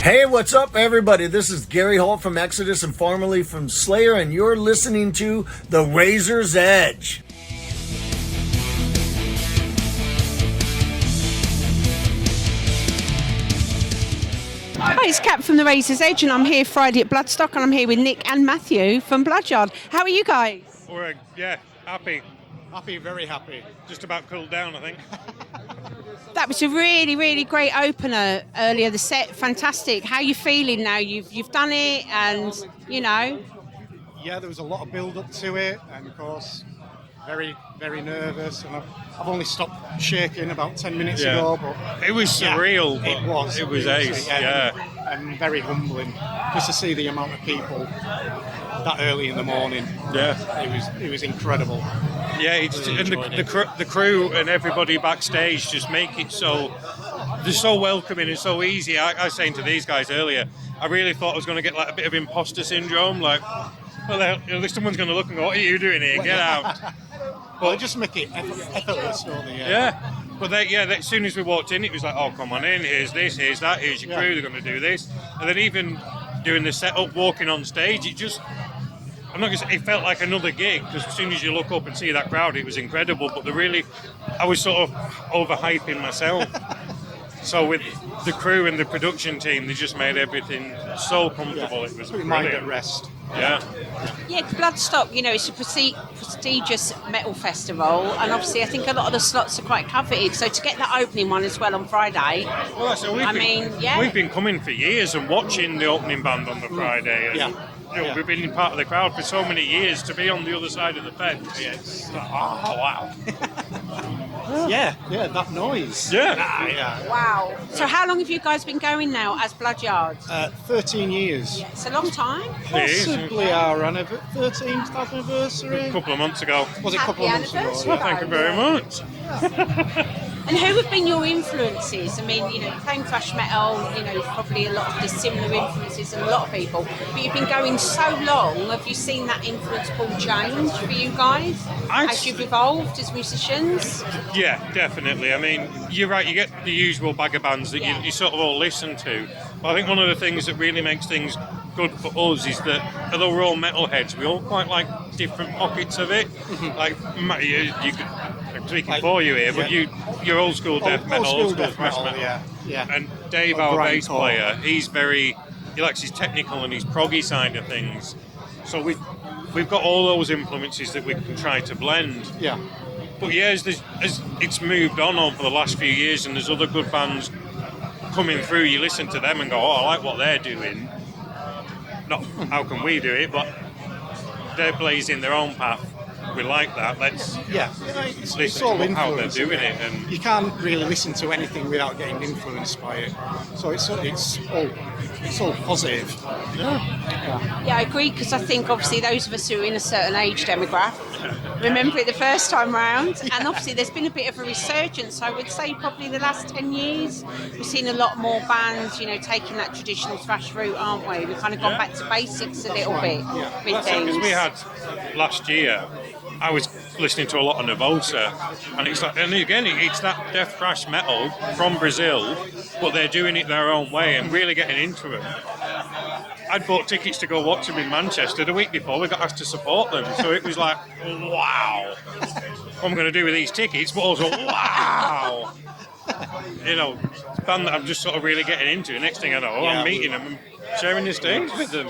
Hey, what's up, everybody? This is Gary Holt from Exodus and formerly from Slayer, and you're listening to The Razor's Edge. Hi, it's Kat from The Razor's Edge, and I'm here Friday at Bloodstock, and I'm here with Nick and Matthew from Bloodyard. How are you guys? We're, happy. Happy, very happy. Just about cooled down, I think. That was a really, really great opener earlier. The set, fantastic. How are you feeling now? You've done it, and you know. Yeah, there was a lot of build up to it, and of course, very, very nervous. And I've only stopped shaking about 10 minutes ago, but it was surreal. Yeah, but it was ace. And very humbling just to see the amount of people that early in the morning. Yeah, it was incredible. Yeah, Really and the crew and everybody backstage just make it so they're so welcoming and so easy. I was saying to these guys earlier, I really thought I was going to get like a bit of imposter syndrome, like, well, someone's going to look and go, "What are you doing here? Get out!" But just make it effortless, don't they? Yeah. But as soon as we walked in, it was like, "Oh, come on in. Here's this. Here's that. Here's your crew. They're going to do this." And then even doing the setup, walking on stage, I'm not going to say it felt like another gig, because as soon as you look up and see that crowd, it was incredible. But I was sort of overhyping myself. So with the crew and the production team, they just made everything so comfortable. It was brilliant. Mind at rest. Yeah, Bloodstock, it's a prestigious metal festival, and obviously I think a lot of the slots are quite coveted. So to get that opening one as well on Friday, we've been coming for years and watching the opening band on the Friday. And, we've been in part of the crowd for so many years. To be on the other side of the fence, it's like, oh wow. That noise. Wow. So how long have you guys been going now as Bloodyard? 13 years. It's a long time. Possibly our 13th anniversary. A couple of months ago. Was it a couple of months ago? Well, thank you very much. And who have been your influences? I mean, playing thrash metal, probably a lot of dissimilar influences in a lot of people. But you've been going so long, have you seen that influence ball change for you guys as you've evolved as musicians? Yeah, definitely. I mean, you're right, you get the usual bag of bands that you sort of all listen to. But I think one of the things that really makes things good for us is that although we're all metalheads, we all quite like different pockets of it. Like, I'm speaking for you here, but you're old school death metal, old school thrash metal. Yeah. And Dave, our bass player, he likes his technical and his proggy side of things. So we've got all those influences that we can try to blend. Yeah. But as it's moved on over the last few years, and there's other good bands coming through, you listen to them and go, "Oh, I like what they're doing." Not how can we do it, but they're blazing their own path. We like that. Let's it's all to how they're doing it, and you can't really listen to anything without getting influenced by it. So it's all positive. Yeah, I agree, because I think obviously those of us who are in a certain age demographic remember it the first time round, and obviously there's been a bit of a resurgence. I would say probably the last 10 years we've seen a lot more bands, taking that traditional thrash route, aren't we? We've kind of gone back to basics a little bit with things. Because we had last year, I was listening to a lot of Nervosa, and it's that death thrash metal from Brazil, but they're doing it their own way and really getting into it. I'd bought tickets to go watch them in Manchester the week before. We got asked to support them, so it was like, wow, what am I going to do with these tickets? But also, wow, it's a band that I'm just sort of really getting into. Next thing I know, I'm meeting them and sharing the stage with them.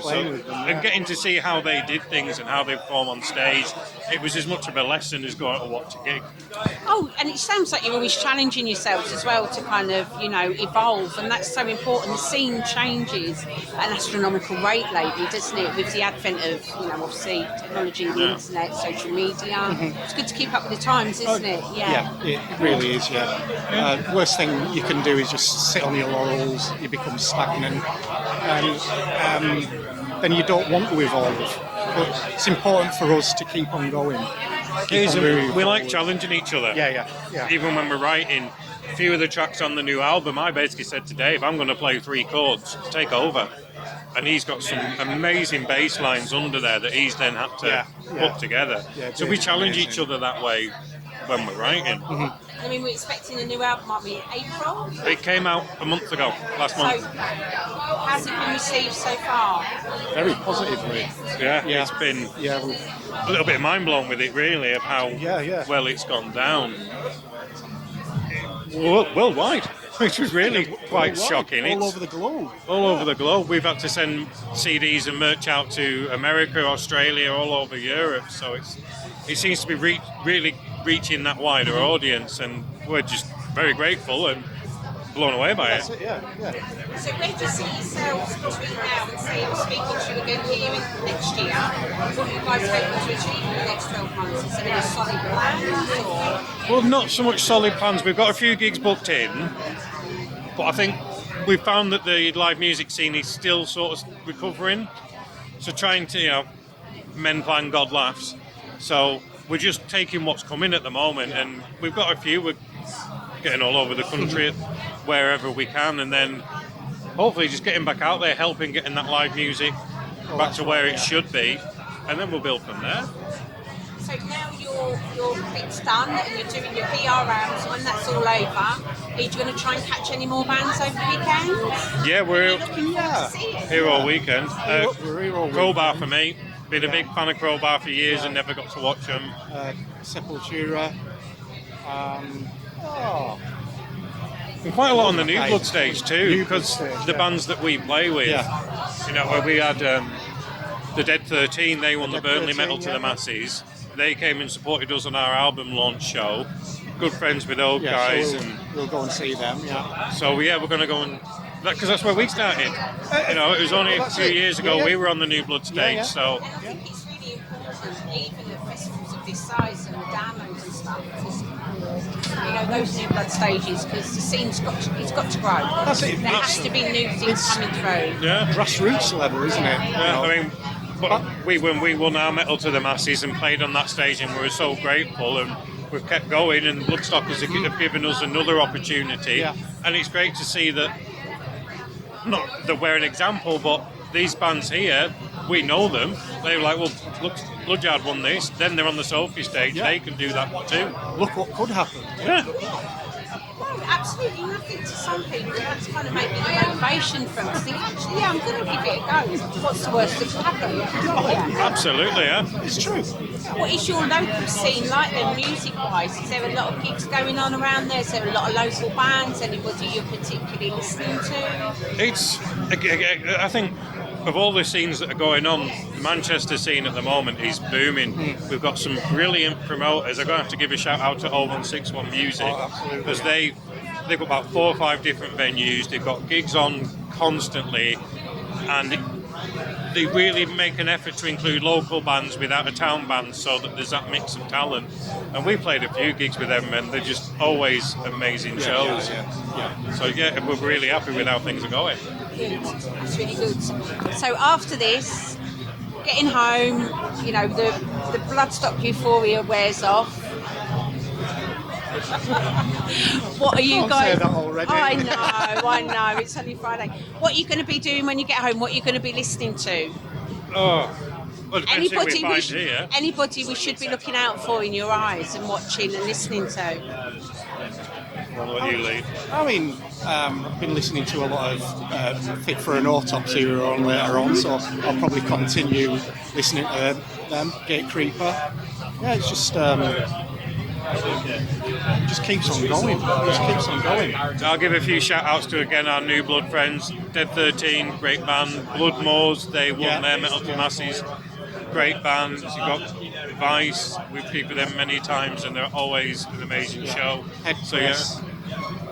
And getting to see how they did things and how they perform on stage, it was as much of a lesson as going to watch a gig. Oh, and it sounds like you're always challenging yourselves as well to kind of, evolve, and that's so important. The scene changes at an astronomical rate lately, doesn't it, with the advent of, obviously technology, the internet, social media. It's good to keep up with the times, isn't it? Yeah, it really is, worst thing you can do is just sit on your laurels, you become stagnant, and then you don't want to evolve. But it's important for us to keep on going. We like challenging each other. Yeah. Even when we're writing a few of the tracks on the new album, I basically said to Dave, I'm going to play 3 chords, take over. And he's got some amazing bass lines under there that he's then had to put together. So we challenge each other that way when we're writing. I mean, we're expecting a new album, aren't we, in April? It came out a month ago, last month. So, how's it been received so far? Very positively. Yeah, Yeah. it's been Yeah, a little bit mind blown with it, really, of how well it's gone down worldwide, which was really quite shocking. All over the globe. All over the globe. We've had to send CDs and merch out to America, Australia, all over Europe. So it seems to be really reaching that wider audience, and we're just very grateful and blown away by it. That's it, yeah. So where do you see yourselves between now and say you're speaking to you again here in next year? What are you guys hoping to achieve in the next 12 months? Is there any solid plans or? Well, not so much solid plans. We've got a few gigs booked in, but I think we've found that the live music scene is still sort of recovering. So trying to, men plan, God laughs. So we're just taking what's coming at the moment, and we've got a few. We're getting all over the country, wherever we can, and then hopefully just getting back out there, helping getting that live music back to where it should be, and then we'll build from there. So now your bit's done and you're doing your PR rounds, when that's all over, are you going to try and catch any more bands over the weekend? Yeah, we're Looking forward to see it. here all weekend. We're here all Crowbar weekend. for me. Been a big fan of Crowbar for years and never got to watch them. Sepultura. And quite a lot on the New Blood stage too, New because Blood stage, the yeah. bands that we play with, where we had the Dead 13, they won the Dead Burnley 13, Metal to the Masses. They came and supported us on our album launch show. Good friends with those guys, so and we'll go and see them. Yeah. so we're going to go and because that's where we started. It was only a That's few it. years ago Yeah. we were on the New Blood stage. Yeah. So And I think it's really important, even at festivals of this size and the downloads and stuff, those New Blood stages, because the scene's got to grow. That's it. There has to be new things coming through. yeah. Grassroots level, isn't it? Yeah, I mean, but when we won our Metal to the Masses and played on that stage, and we were so grateful, and we've kept going, and Bloodstock have given us another opportunity, Yeah. and it's great to see that, not that we're an example, but these bands here, we know them. They were like, well, look, Bloodyard won this, then they're on the Sophie stage, Yeah. they can do that too. Look what could happen. Yeah. No, absolutely nothing to some people. That's kind of maybe the motivation from us. Think, actually, I'm going to give it a go. What's the worst that could happen? Yeah. Absolutely, yeah. It's true. What is your local scene like then, music-wise? Is there a lot of gigs going on around there? Is there a lot of local bands? Anybody you're particularly listening to? It's, I think, of all the scenes that are going on, the Manchester scene at the moment is booming. We've got some brilliant promoters. I'm going to have to give a shout out to 0161 Music, because they've got about 4 or 5 different venues. They've got gigs on constantly, and they really make an effort to include local bands without a town band, so that there's that mix of talent. And we played a few gigs with them, and they're just always amazing shows. So we're really happy with how things are going. Good. That's really good. So after this, getting home, the Bloodstock euphoria wears off. What are you Can't guys? say that already. I know. It's only Friday. What are you going to be doing when you get home? What are you going to be listening to? Well, depends who we find here. Anybody we should be looking out for in your eyes and watching and listening to? What you lead? I mean, I've been listening to a lot of Fit for an Autopsy who are on later on, so I'll probably continue listening to them. Gate Creeper. Yeah, it's just keeps on going. Just keeps on going. I'll give a few shout outs to again our New Blood friends. Dead 13, great band. Bloodmoors, they won their Metal to Masses. Great bands. You've got Vice, we've played with them many times, and they're always an amazing show. So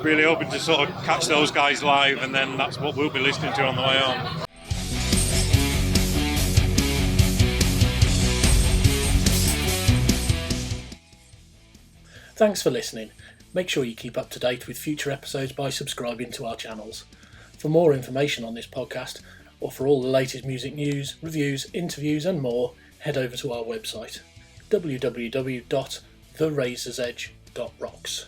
really hoping to sort of catch those guys live, and then that's what we'll be listening to on the way home. Thanks for listening. Make sure you keep up to date with future episodes by subscribing to our channels. For more information on this podcast, or for all the latest music news, reviews, interviews and more, head over to our website www.therazorsedge.rocks.